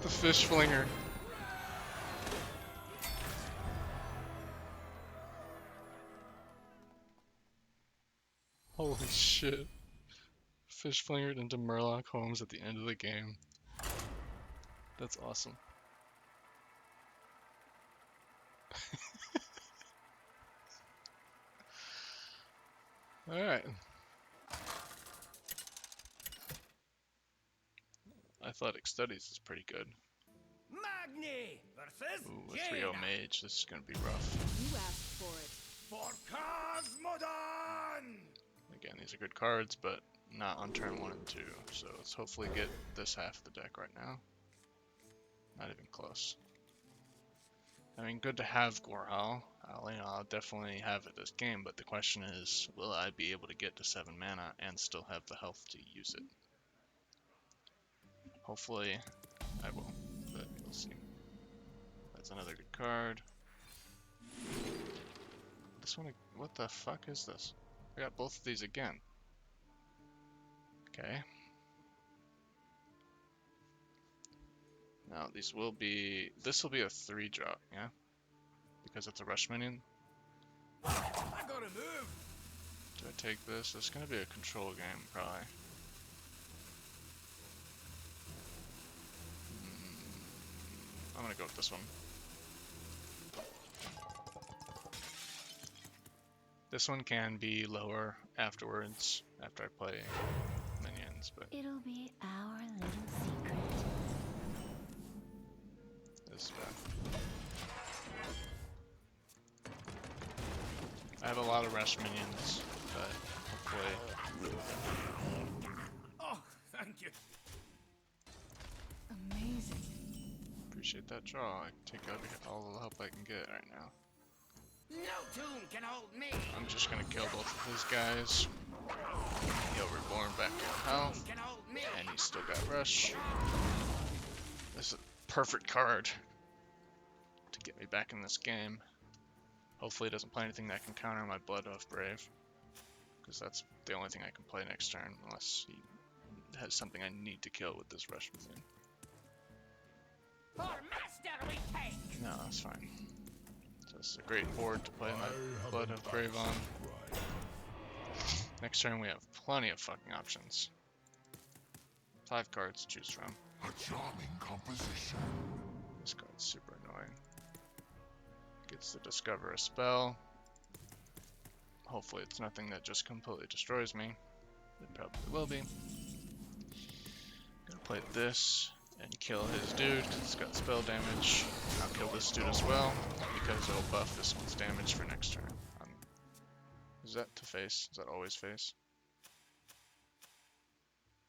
The fish flinger. Holy shit. Fish flingered into Murloc Holmes at the end of the game. That's awesome. Alright. Athletic Studies is pretty good. Magni versus Ooh, a 3-0 mage. This is gonna be rough. You asked for it. For Cosmodon! Again, these are good cards, but not on turn 1 and 2. So let's hopefully get this half of the deck right now. Not even close. I mean, good to have Gorhal. I'll definitely have it this game, but the question is, will I be able to get to 7 mana and still have the health to use it? Hopefully, I will, but we'll see. That's another good card. This one, what the fuck is this? I got both of these again. Okay. Now this will be a 3-drop, yeah? Because it's a rush minion. I gotta move! Do I take this? It's gonna be a control game, probably. I'm gonna go with this one. This one can be lower afterwards, after I play minions, but It'll be our little secret. this is bad. I have a lot of rush minions, but hopefully Oh, thank you. Amazing. appreciate that draw. I take all the help I can get right now. No tune can hold me! I'm just gonna kill both of his guys. He'll reborn back to health, Can hold me! and he's still got rush. This is a perfect card to get me back in this game. Hopefully he doesn't play anything that can counter my Blood Oath Brave, because that's the only thing I can play next turn, unless he has something I need to kill with this rush minion. For master we take! No, that's fine. So this is a great board to play my Blood Oath Brave on. Next turn we have plenty of fucking options. 5 cards to choose from. A charming composition. This card's super annoying. Gets to discover a spell. Hopefully it's nothing that just completely destroys me. It probably will be. Gonna play this and kill his dude. It's got spell damage. I'll kill this dude as well, because it'll buff this one's damage for next turn. Is that to face? Is that always face?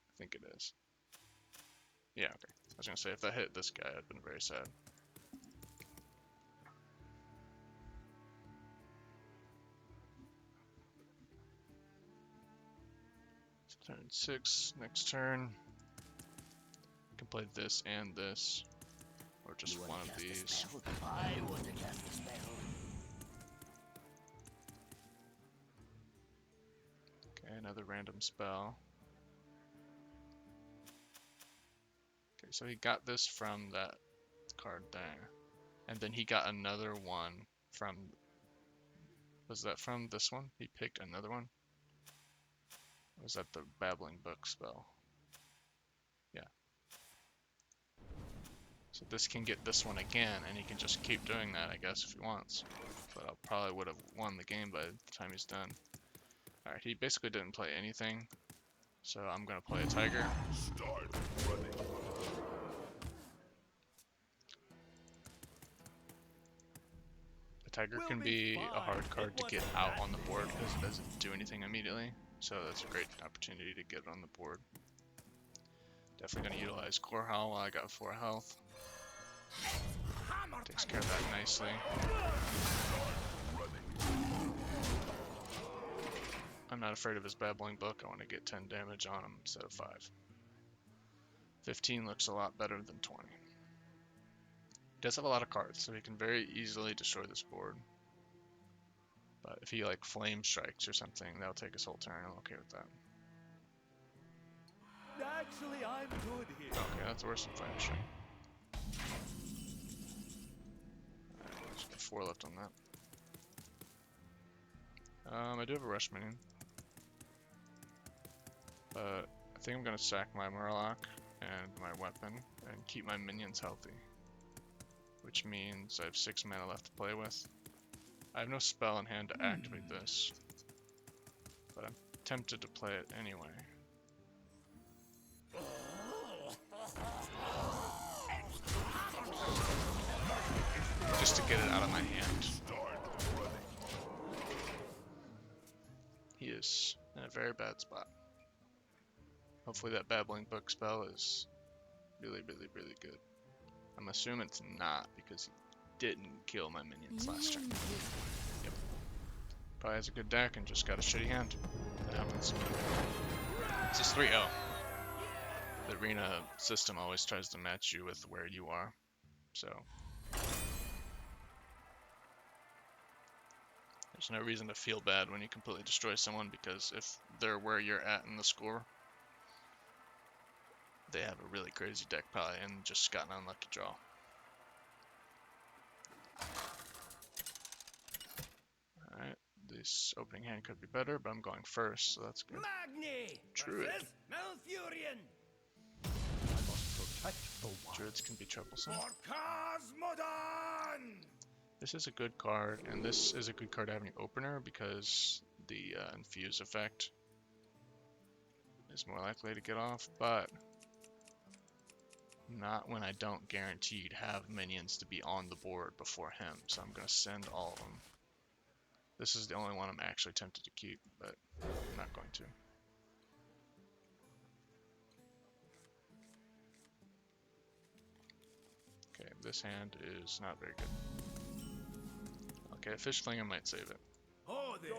I think it is. Yeah, okay. I was gonna say, if that hit this guy, I'd been very sad. Turn 6, next turn. Can play this and this, or just one of these. I want to cast a spell. Okay, another random spell. Okay, so he got this from that card there. And then he got another one from... Was that from this one? He picked another one? Or was that the Babbling Book spell? Yeah. So this can get this one again, and he can just keep doing that, I guess, if he wants. But I probably would have won the game by the time he's done. Alright, he basically didn't play anything, so I'm gonna play a tiger. Start running. The tiger can be a hard card to get out on the board because it doesn't do anything immediately, so that's a great opportunity to get it on the board. Definitely gonna utilize Core Howl while I got 4 health. Takes care of that nicely. I'm not afraid of his Babbling Book. I want to get 10 damage on him instead of 5. 15 looks a lot better than 20. He does have a lot of cards, so he can very easily destroy this board. But if he like Flame Strikes or something, that'll take his whole turn. I'm okay with that. Actually, I'm good here. Okay, that's worse than Flame Strike. 4 left on that. I do have a rush minion. But I think I'm gonna sack my Murloc and my weapon and keep my minions healthy. Which means I have 6 mana left to play with. I have no spell in hand to activate this. But I'm tempted to play it anyway. Just to get it out of my hand. He is in a very bad spot. Hopefully that Babbling Book spell is really, really, really good. I'm assuming it's not because he didn't kill my minions last turn. Yep. Probably has a good deck and just got a shitty hand. That happens. It's just 3-0. The arena system always tries to match you with where you are. So there's no reason to feel bad when you completely destroy someone, because if they're where you're at in the score, they have a really crazy deck probably and just got an unlucky draw. Alright, this opening hand could be better, but I'm going first, so that's good. Magni Druid. versus Malfurion Druids can be troublesome. for Cosmodon. This is a good card, and this is a good card to have in your opener because the infuse effect is more likely to get off, but not when I don't guaranteed have minions to be on the board before him, so I'm going to send all of them. This is the only one I'm actually tempted to keep, but I'm not going to. Okay, this hand is not very good. Okay, Fish Flinger might save it. Oh, there.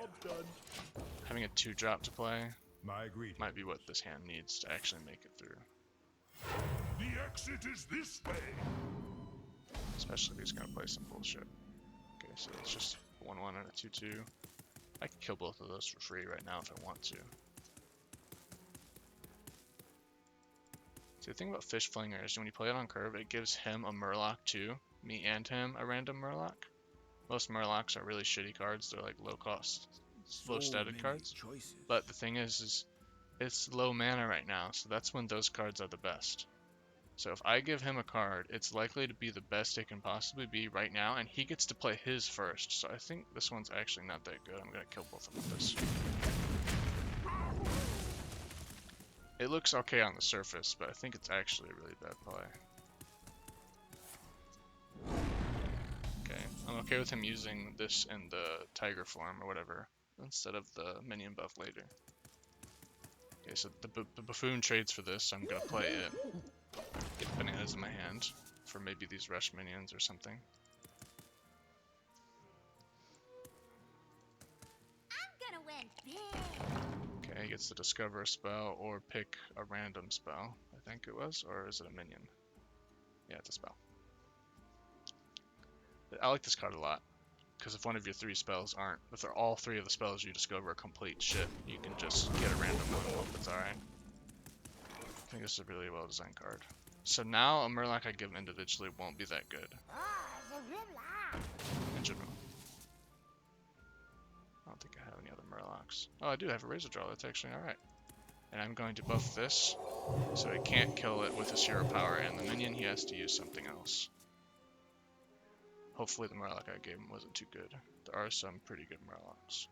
Having a 2-drop to play My greeting. might be what this hand needs to actually make it through. The exit is this way. Especially if he's gonna play some bullshit. Okay, so it's just 1-1 and a 2-2. I can kill both of those for free right now if I want to. See, the thing about Fish Flinger is when you play it on curve, it gives him a Murloc too. Me and him a random Murloc. Most Murlocs are really shitty cards. They're like low cost, low stated cards. But the thing is it's low mana right now, so that's when those cards are the best. So if I give him a card, it's likely to be the best it can possibly be right now, and he gets to play his first. So I think this one's actually not that good. I'm gonna kill both of them with this. It looks okay on the surface, but I think it's actually a really bad play. Okay, I'm okay with him using this in the tiger form or whatever, instead of the minion buff later. Okay, so the buffoon trades for this, so I'm gonna play it. Get bananas in my hand for maybe these rush minions or something. I'm gonna win big. Okay, he gets to discover a spell or pick a random spell, I think it was, or is it a minion? Yeah, it's a spell. I like this card a lot, because if one of your 3 spells aren't, if they're all 3 of the spells you discover are complete shit, you can just get a random one and hope it's alright. I think this is a really well designed card. So now a Murloc I give him individually won't be that good. In general. I don't think I have any other Murlocs. Oh, I do have a Razor Draw, that's actually alright. And I'm going to buff this, so I can't kill it with his hero power, and the minion he has to use something else. Hopefully the Murloc I gave him wasn't too good. There are some pretty good Murlocs.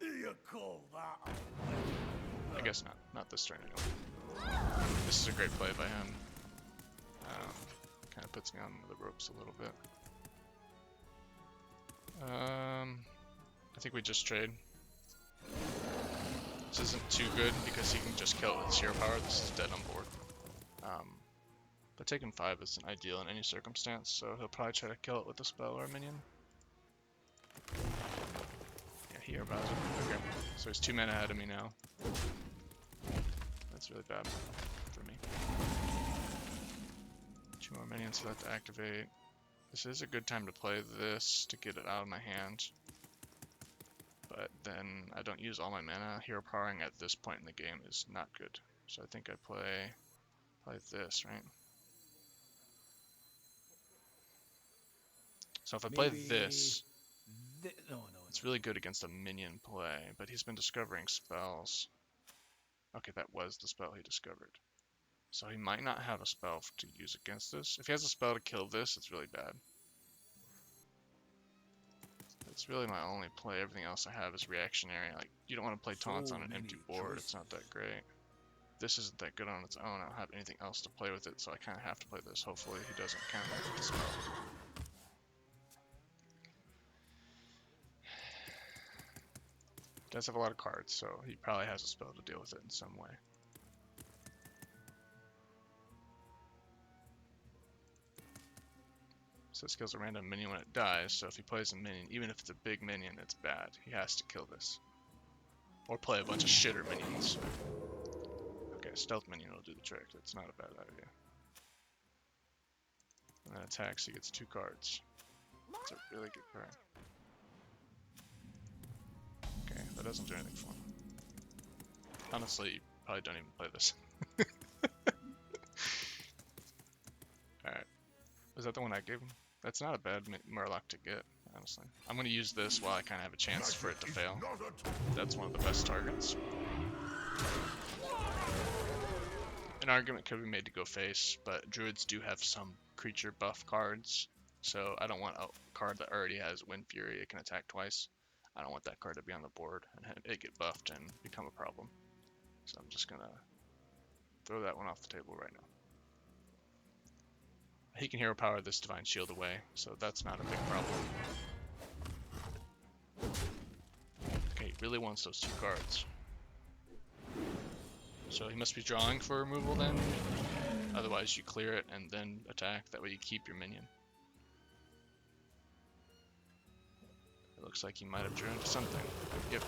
You call that? I guess not. Not this turn anyway. This is a great play by him. Kind of puts me on the ropes a little bit. I think we just trade. This isn't too good because he can just kill it with zero power. This is dead on board. But taking 5 isn't ideal in any circumstance, so he'll probably try to kill it with a spell or a minion. Yeah, he airbows it. Okay, so he's 2 mana ahead of me now. That's really bad for me. 2 more minions left to activate. This is a good time to play this to get it out of my hand. But then I don't use all my mana. Hero powering at this point in the game is not good. So I think I play this, right? So if I play Maybe this, no, it's really good against a minion play, but he's been discovering spells. Okay, that was the spell he discovered. So he might not have a spell to use against this. If he has a spell to kill this, it's really bad. It's really my only play. Everything else I have is reactionary. Like, you don't want to play taunts So on an empty many board. It's not that great. This isn't that good on its own. I don't have anything else to play with it, so I kind of have to play this. Hopefully he doesn't counter it with the spell. He does have a lot of cards, so he probably has a spell to deal with it in some way. So this kills a random minion when it dies, so if he plays a minion, even if it's a big minion, it's bad. He has to kill this. Or play a bunch of shitter minions. Okay, stealth minion will do the trick. That's not a bad idea. And then attacks, he gets 2 cards. That's a really good card. Okay, that doesn't do anything for him. Honestly, you probably don't even play this. Alright. Was that the one I gave him? That's not a bad Murloc to get, honestly. I'm going to use this while I kind of have a chance for it to fail. That's one of the best targets. An argument could be made to go face, but druids do have some creature buff cards, so I don't want a card that already has Wind Fury. It can attack twice. I don't want that card to be on the board and have it get buffed and become a problem. So I'm just going to throw that one off the table right now. He can hero power this Divine Shield away, so that's not a big problem. Okay, he really wants those 2 cards. So he must be drawing for removal then. Otherwise you clear it and then attack, that way you keep your minion. It looks like he might have drew into something. Yep.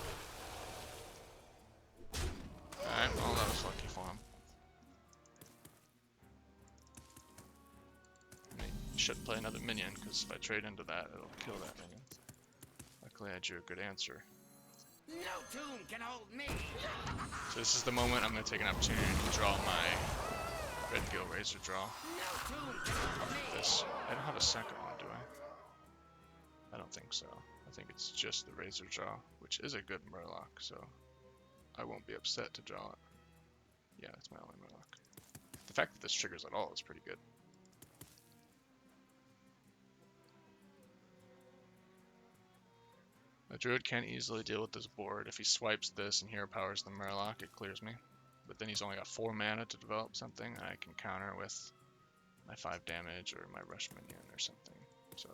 Alright, well that was lucky for him. Shouldn't play another minion, because if I trade into that, it'll kill that minion. Luckily I drew a good answer. No tomb can hold me. So this is the moment I'm going to take an opportunity to draw my Red Gill Razor draw. No tomb can hold me. This. I don't have a second one, do I? I don't think so. I think it's just the Razor draw, which is a good Murloc, so I won't be upset to draw it. Yeah, that's my only Murloc. The fact that this triggers at all is pretty good. A druid can't easily deal with this board. If he swipes this and hero powers the Murloc, it clears me. But then he's only got 4 mana to develop something, and I can counter with my 5 damage or my rush minion or something. So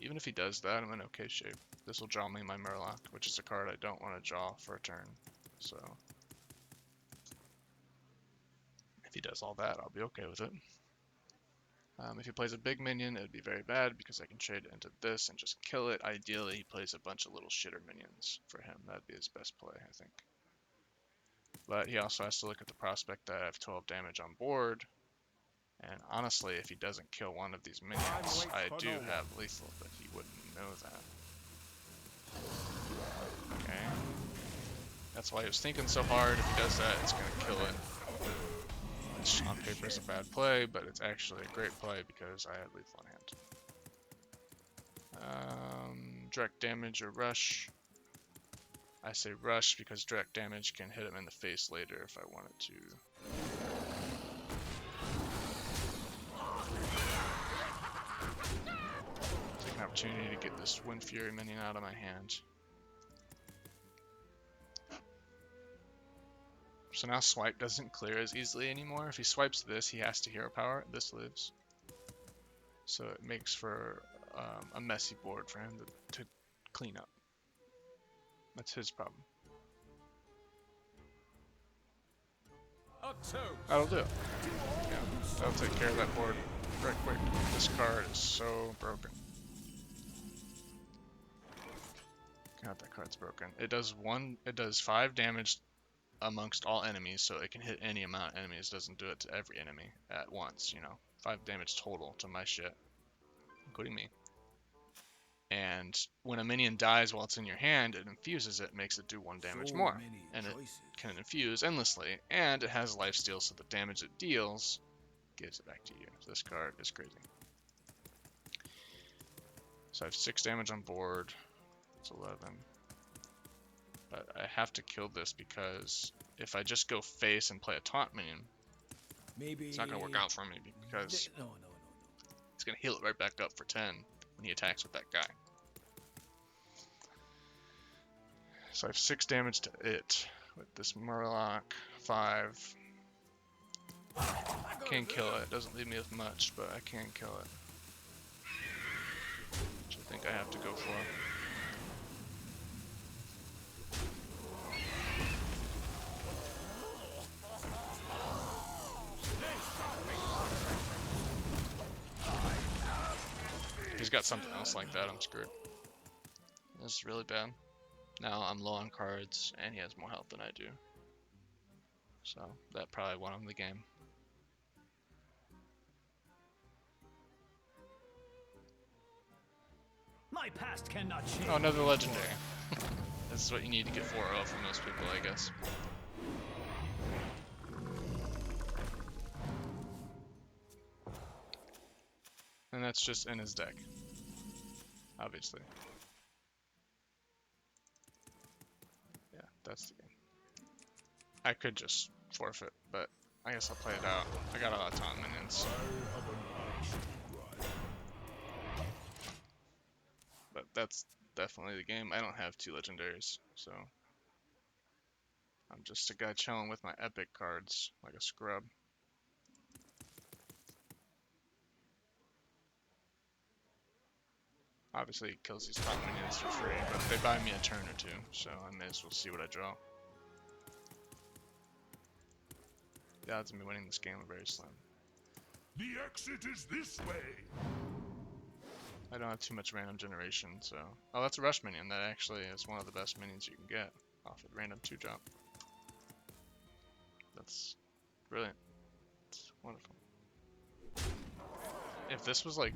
even if he does that, I'm in okay shape. This will draw me my Murloc, which is a card I don't want to draw for a turn. So if he does all that, I'll be okay with it. If he plays a big minion, it would be very bad because I can trade it into this and just kill it. Ideally, he plays a bunch of little shitter minions for him. That'd be his best play, I think. But he also has to look at the prospect that I have 12 damage on board. And honestly, if he doesn't kill one of these minions, I do have lethal, but he wouldn't know that. Okay. That's why he was thinking so hard. If he does that, it's going to kill it. Which on paper is a bad play, but it's actually a great play because I had lethal in hand. Direct damage or rush. I say rush because direct damage can hit him in the face later if I wanted to. Take an opportunity to get this Wind Fury minion out of my hand. So now swipe doesn't clear as easily anymore. If he swipes this, he has to hero power it. This lives. So it makes for a messy board for him to clean up. That's his problem. That'll do it. Yeah, that'll take care of that board right quick. This card is so broken. God, that card's broken. It does 5 damage amongst all enemies, so it can hit any amount of enemies. It doesn't do it to every enemy at once, you know. 5 damage total to my shit, including me. And when a minion dies while it's in your hand, it infuses it, makes it do 1 damage more. And it can infuse endlessly, and it has lifesteal, so the damage it deals gives it back to you. So this card is crazy. So I have 6 damage on board. It's 11. But I have to kill this because if I just go face and play a taunt minion, Maybe it's not going to work out for me because No. it's going to heal it right back up for 10 when he attacks with that guy. So I have 6 damage to it with this Murloc, 5. Can kill it. Doesn't leave me with much, but I can kill it. Which I think I have to go for. He's got something else like that, I'm screwed. This is really bad. Now I'm low on cards, and he has more health than I do. So that probably won him the game. My past cannot change. Oh, another legendary. This is what you need to get 4-0 for most people, I guess. And that's just in his deck. Obviously. Yeah, that's the game. I could just forfeit, but I guess I'll play it out. I got a lot of taunt minions. But that's definitely the game. I don't have 2 legendaries, so I'm just a guy chilling with my epic cards like a scrub. Obviously, it kills these taunt minions for free, but they buy me a turn or 2, so I may as well see what I draw. The odds of me winning this game are very slim. The exit is this way. I don't have too much random generation, so... Oh, that's a rush minion. That actually is one of the best minions you can get off a random 2-drop. That's brilliant. It's wonderful. If this was like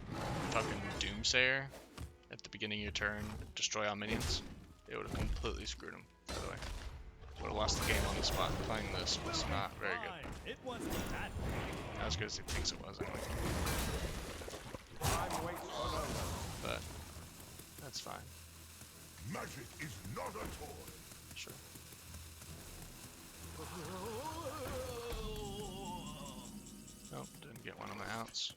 fucking Doomsayer at the beginning of your turn, destroy all minions, it would have completely screwed him, by the way. Would have lost the game on the spot. Playing this was not very good. It wasn't that. Not as good as he thinks it was, anyway. But that's fine. Magic is not a toy. Sure. Nope, didn't get one on my outs.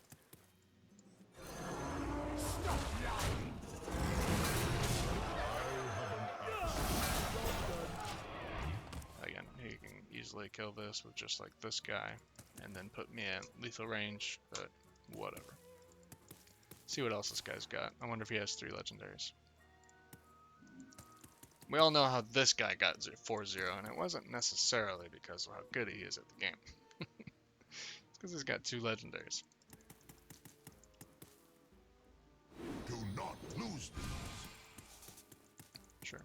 Again, he can easily kill this with just like this guy, and then put me at lethal range, but whatever. See what else this guy's got. I wonder if he has 3 legendaries. We all know how this guy got 4-0, and it wasn't necessarily because of how good he is at the game. It's because he's got 2 legendaries. Do not lose these. Sure.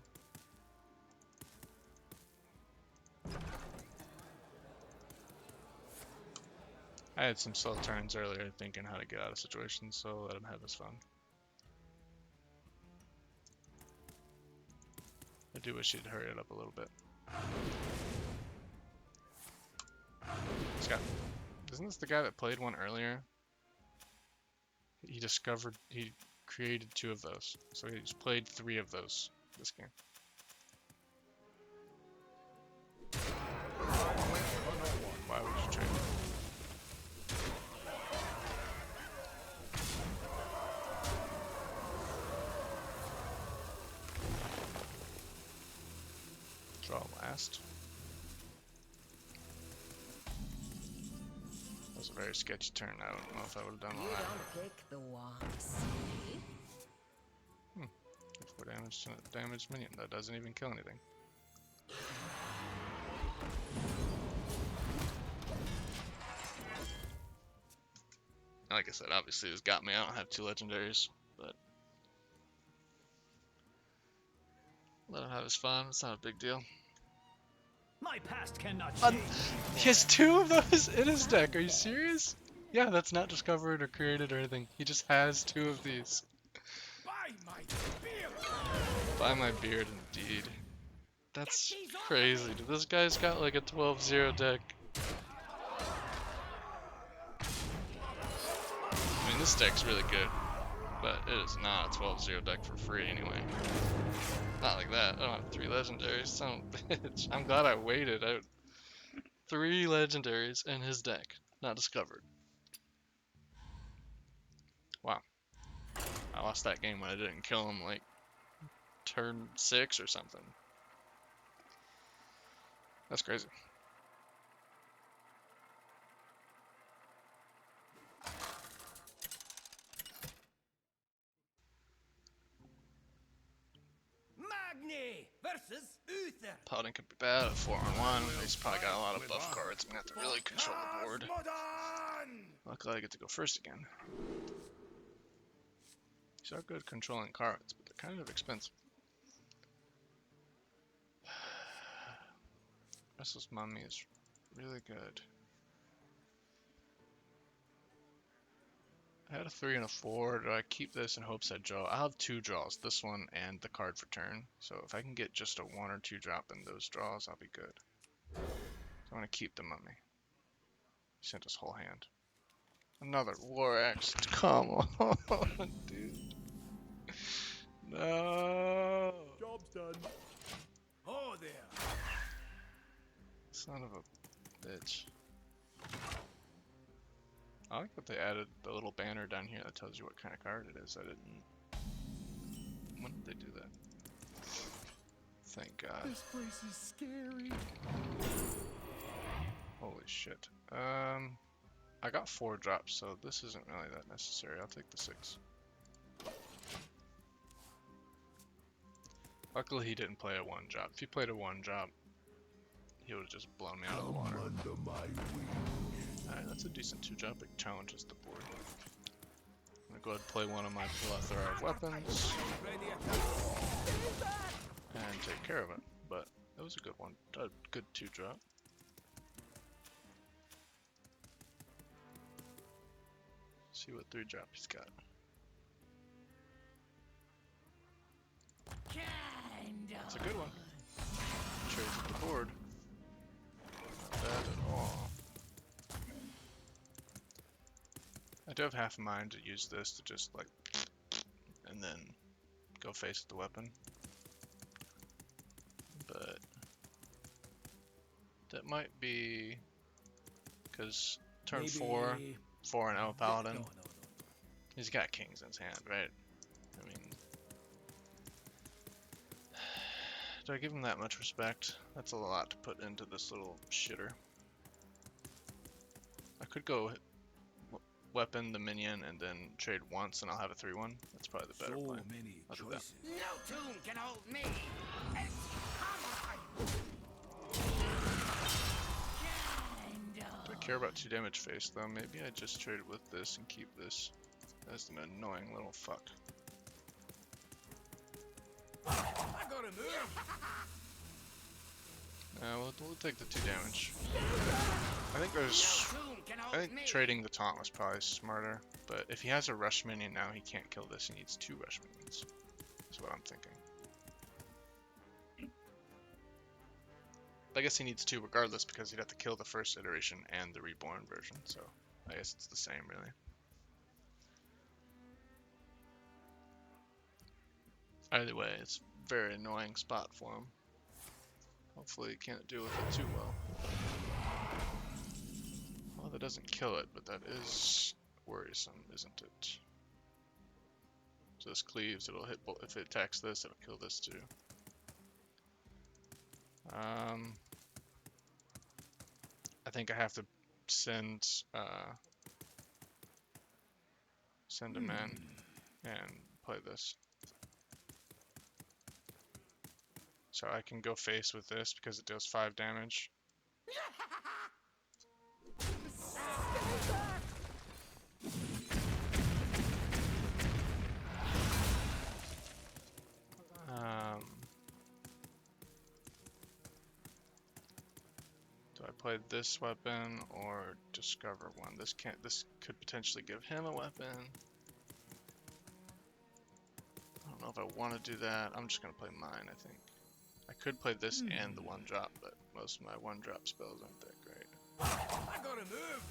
I had some slow turns earlier thinking how to get out of situations, so let him have his fun. I do wish he'd hurry it up a little bit. Scott, isn't this the guy that played one earlier? He created 2 of those. So he's played 3 of those this game. Why would you trade him? Draw last. That was a very sketchy turn. I don't know if I would have done all You that. don't pick the walks. 4 damage to a damaged minion. That doesn't even kill anything. Like I said, obviously this got me. I don't have 2 legendaries, but let him have his fun. It's not a big deal. My past cannot change. He has 2 of those in his deck. Are you serious? Yeah, that's not discovered or created or anything. He just has 2 of these. By my beard. By my beard, indeed. That's crazy. This guy's got like a 12-0 deck. I mean, this deck's really good. But it is not a 12-0 deck for free anyway. Not like that. I don't have 3 legendaries, son of a bitch. I'm glad I waited. 3 legendaries in his deck. Not discovered. Wow. I lost that game when I didn't kill him like turn 6 or something. That's crazy. Magni versus Uther. Paladin could be bad at 4-on-1. He's probably got a lot of buff cards. I'm gonna have to really control the board. Luckily I get to go first again. These are good controlling cards, but they're kind of expensive. Restless Mummy is really good. I had a 3 and a 4. Do I keep this in hopes I draw? I'll have 2 draws, this one and the card for turn. So if I can get just a 1 or 2 drop in those draws, I'll be good. So I'm going to keep the Mummy. He sent his whole hand. Another War Axe. Come on, dude. No. Job's done. Oh there. Son of a bitch. I like that they added the little banner down here that tells you what kind of card it is. I didn't. When did they do that? Thank God. This place is scary. Holy shit. I got 4 drops, so this isn't really that necessary. I'll take the 6. Luckily he didn't play a 1 drop. If he played a 1 drop, he would have just blown me out of the water. Alright, that's a decent 2 drop. It challenges the board. I'm gonna go ahead and play one of my plethora of weapons and take care of it. But that was a good one. A good 2 drop. See what 3 drop he's got. That's a good one. Trades the board. Not bad at all. I do have half a mind to use this to just like, and then go face the weapon. But that might be because turn Maybe... 4 and El Paladin. No. He's got kings in his hand, right? I mean, do I give him that much respect? That's a lot to put into this little shitter. I could go weapon the minion and then trade once and I'll have a 3-1. That's probably the better play. Many I'll do that. No tomb can hold me. Do I care about 2 damage face though? Maybe I just trade with this and keep this as an annoying little fuck. I gotta move. We'll take the 2 damage. I think trading the taunt was probably smarter, but if he has a rush minion now, he can't kill this. He needs 2 rush minions. That's what I'm thinking. I guess he needs 2 regardless because he'd have to kill the first iteration and the reborn version, so I guess it's the same really. Either way, it's a very annoying spot for him. Hopefully he can't deal with it too well. Well, that doesn't kill it, but that is worrisome, isn't it? So this cleaves, it'll hit both. If it attacks this, it'll kill this too. I think I have to send him in and play this. So I can go face with this because it deals 5 damage. Do I play this weapon or discover one? This could potentially give him a weapon. I don't know if I want to do that. I'm just gonna play mine, I think. I could play this and the 1 drop, but most of my 1 drop spells aren't that great. I gotta move.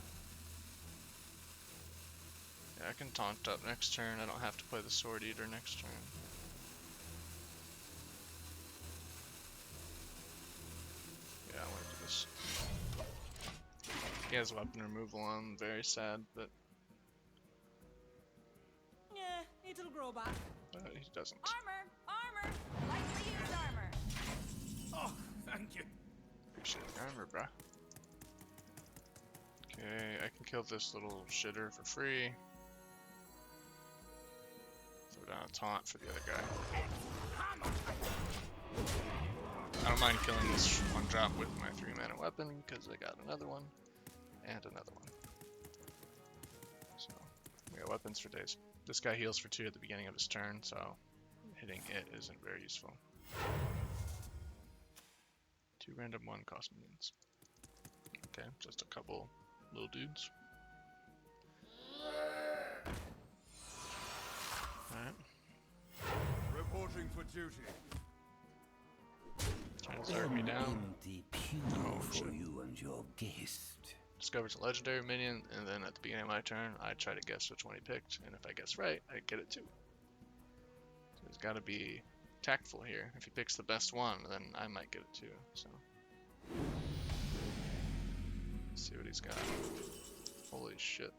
Yeah, I can taunt up next turn. I don't have to play the Sword Eater next turn. Yeah, I want to do this. He has weapon removal on, very sad, but Yeah, it'll grow back. he doesn't. Armor! Armor! Lightly used armor. Oh, thank you. Appreciate the armor, bruh. Okay, I can kill this little shitter for free. Throw down a taunt for the other guy. I don't mind killing this one drop with my 3-mana weapon because I got another one and another one. So we got weapons for days. This guy heals for 2 at the beginning of his turn, so hitting it isn't very useful. 2 random 1 cost minions. Okay, just a couple little dudes. Alright. Reporting for duty. Trying to zerg me down. Empty pew Oh, for shit. you and your guest. Discovers a legendary minion, and then at the beginning of my turn, I try to guess which one he picked, and if I guess right, I get it too. So he's got to be tactful here. If he picks the best one, then I might get it too. So let's see what he's got. Holy shit!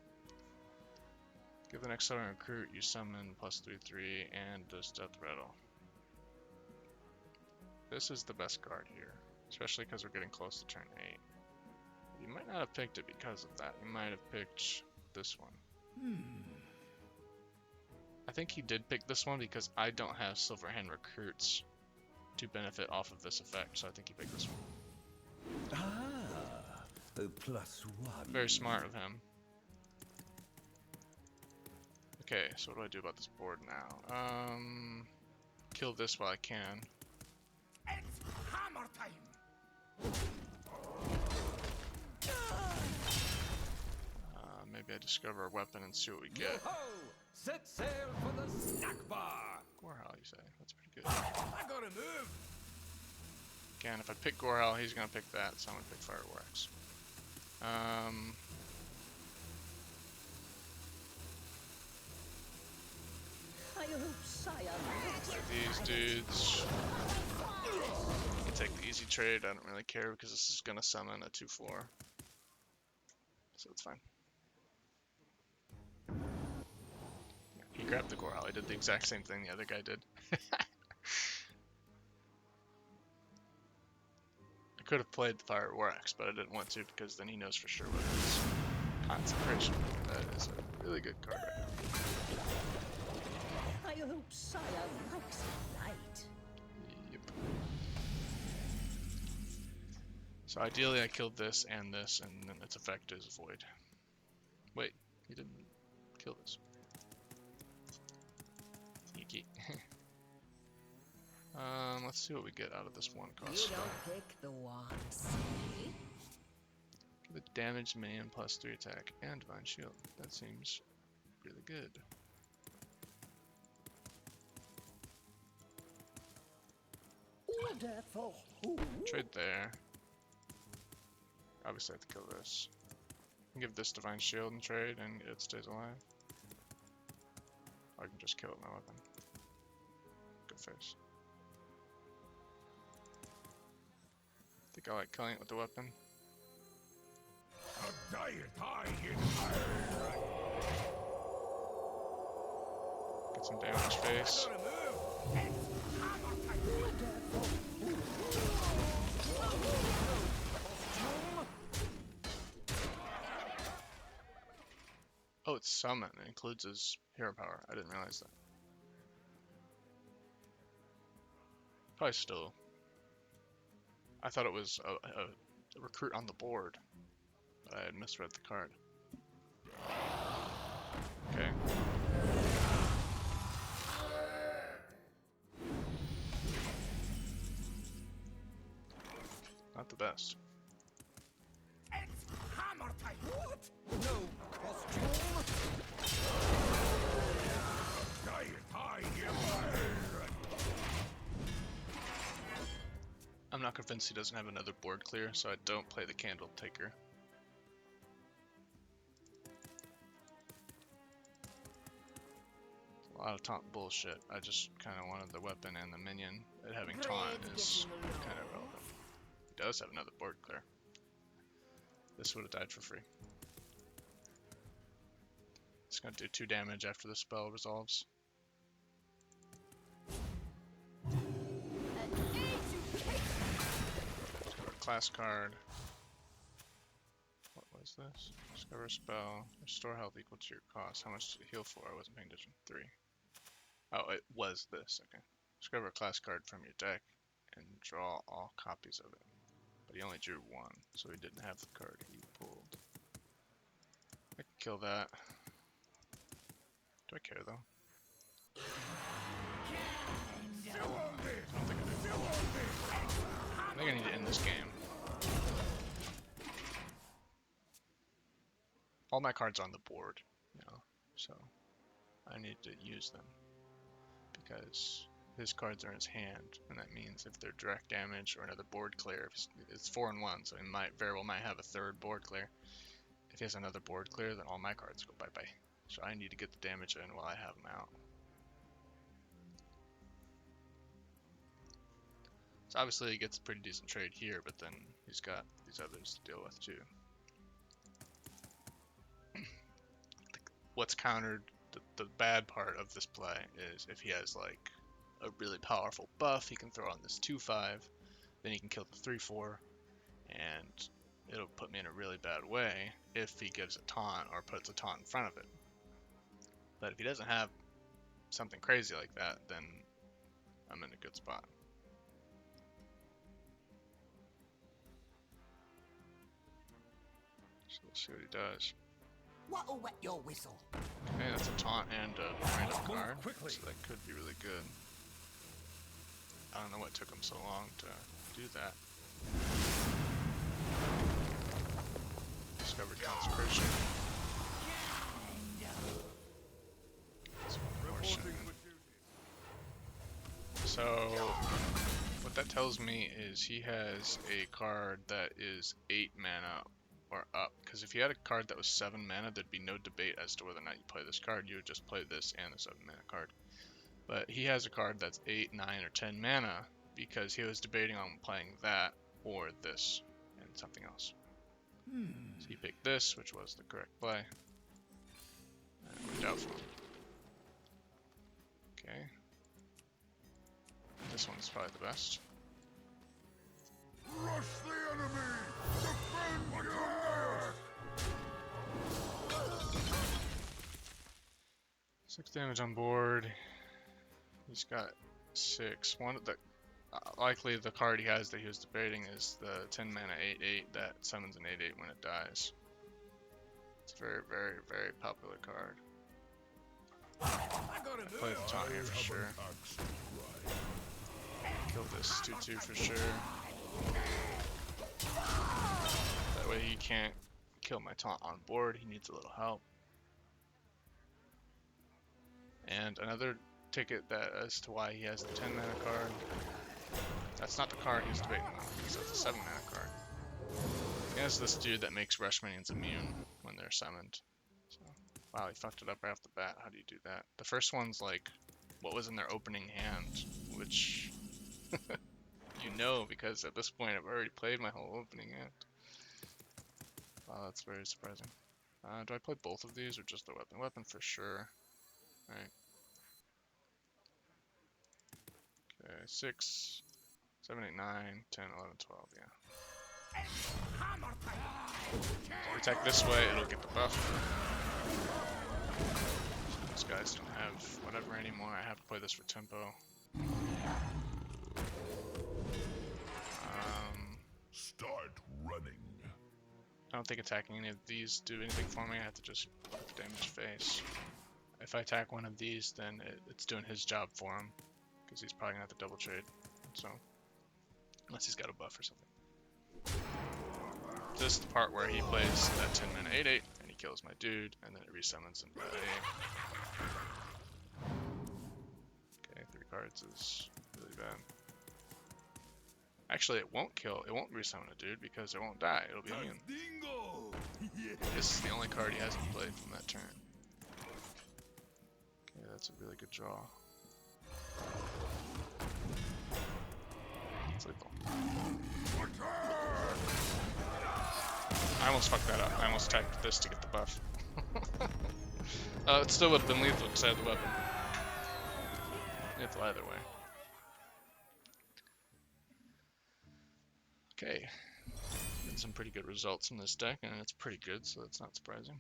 Give the next summon recruit you summon +3/3 and does death rattle. This is the best card here, especially because we're getting close to turn 8. You might not have picked it because of that. You might have picked this one. I think he did pick this one because I don't have Silverhand recruits to benefit off of this effect, so I think he picked this one. Ah, a +1. Very smart of him. Okay, so what do I do about this board now? Kill this while I can. It's hammer time. Maybe I discover a weapon and see what we get. Yo-ho! Set sail for the snack bar. Gorehal, you say? That's pretty good. I gotta move. Again, if I pick Gorehal, he's gonna pick that, so I'm gonna pick Fireworks. I hope Sire Like these dudes. I can take the easy trade, I don't really care because this is gonna summon a 2/4. So it's fine. He grabbed the Gorehal, he did the exact same thing the other guy did. I could have played the Fireworks, but I didn't want to because then he knows for sure what it is. Consecration. That is a really good card right now. I hope Sire likes it light. Yep. So ideally I killed this, and then its effect is void. Wait, he didn't kill this. Sneaky. Let's see what we get out of this one cost. You don't pick the ones. Give it damage, man, +3 attack, and divine shield. That seems really good. Order for who? Trade there. Obviously I have to kill this. Give this divine shield and trade, and it stays alive. Or I can just kill it with my weapon. Good face. I think I like killing it with the weapon. A diet I inspired. Get some damage face. Gotta move. It's hammer time. Oh, it's summon. It includes his hero power. I didn't realize that. Probably still. I thought it was a recruit on the board, but I had misread the card. Okay. Not the best. It's hammer time. What? No costume. Diet I inspired. I'm not convinced he doesn't have another board clear, so I don't play the Candle Taker. lot of taunt bullshit. I just kind of wanted the weapon and the minion. It having taunt is kind of relevant. He does have another board clear. This would have died for free. It's gonna do 2 damage after the spell resolves. Discover a class card. What was this? Discover a spell. Restore health equal to your cost. How much did it heal for? I wasn't paying attention. 3. Oh, it was this. Okay. Discover a class card from your deck and draw all copies of it. But he only drew 1, so he didn't have the card he pulled. I can kill that. Do I care though? I don't think I do. I think I need to end this game. All my cards are on the board, you know, so I need to use them because his cards are in his hand, and that means if they're direct damage or another board clear, it's 4 and 1, so he might very well have a 3rd board clear. If he has another board clear, then all my cards go bye-bye. So I need to get the damage in while I have him out. So obviously he gets a pretty decent trade here, but then he's got these others to deal with too. What's countered, the bad part of this play is if he has like a really powerful buff, he can throw on this 2/5, then he can kill the 3/4, and it'll put me in a really bad way if he gives a taunt or puts a taunt in front of it. But if he doesn't have something crazy like that, then I'm in a good spot. So let's see what he does. What'll wet your whistle? Okay, that's a taunt and a random card, so that could be really good. I don't know what took him so long to do that. Discovered consecration. So, what that tells me is he has a card that is 8 mana or up. Because if he had a card that was 7 mana, there'd be no debate as to whether or not you play this card. You would just play this and the 7 mana card. But he has a card that's 8, 9, or 10 mana because he was debating on playing that or this and something else. So he picked this, which was the correct play. And it worked out for him. Okay. This one's probably the best. Rush the enemy! Defend your 6 damage on board. He's got 6. One of the likely the card he has that he was debating is the 10 mana 8/8 that summons an 8/8 when it dies. It's a very, very, very popular card. I play the taunt here for sure. Kill this 2/2 for sure. That way he can't kill my taunt on board. He needs a little help. And another ticket that as to why he has the 10 mana card. That's not the card he's debating on, because that's a 7 mana card. He has this dude that makes rush minions immune when they're summoned. So, wow, he fucked it up right off the bat. How do you do that? The first one's like what was in their opening hand, which you know, because at this point I've already played my whole opening hand. Wow, that's very surprising. Do I play both of these or just the weapon? Weapon for sure. Alright. Okay, 6, 7, 8, 9, 10, 11, 12, yeah. So attack this way, it'll get the buff. These guys don't have whatever anymore. I have to play this for tempo. Start running. I don't think attacking any of these do anything for me. I have to just put the damage face. If I attack one of these, then it's doing his job for him, because he's probably gonna have to double trade. So, unless he's got a buff or something. This is the part where he plays that 10 mana 8/8, and he kills my dude, and then it resummons him by 8. Okay, 3 cards is really bad. Actually, it won't resummon a dude because it won't die. It'll be immune. This is the only card he hasn't played from that turn. Okay, that's a really good draw. It's lethal. I almost fucked that up. I almost attacked this to get the buff. It still would have been lethal because I had the weapon. Lethal either way. Okay. Getting some pretty good results in this deck, and it's pretty good, so that's not surprising.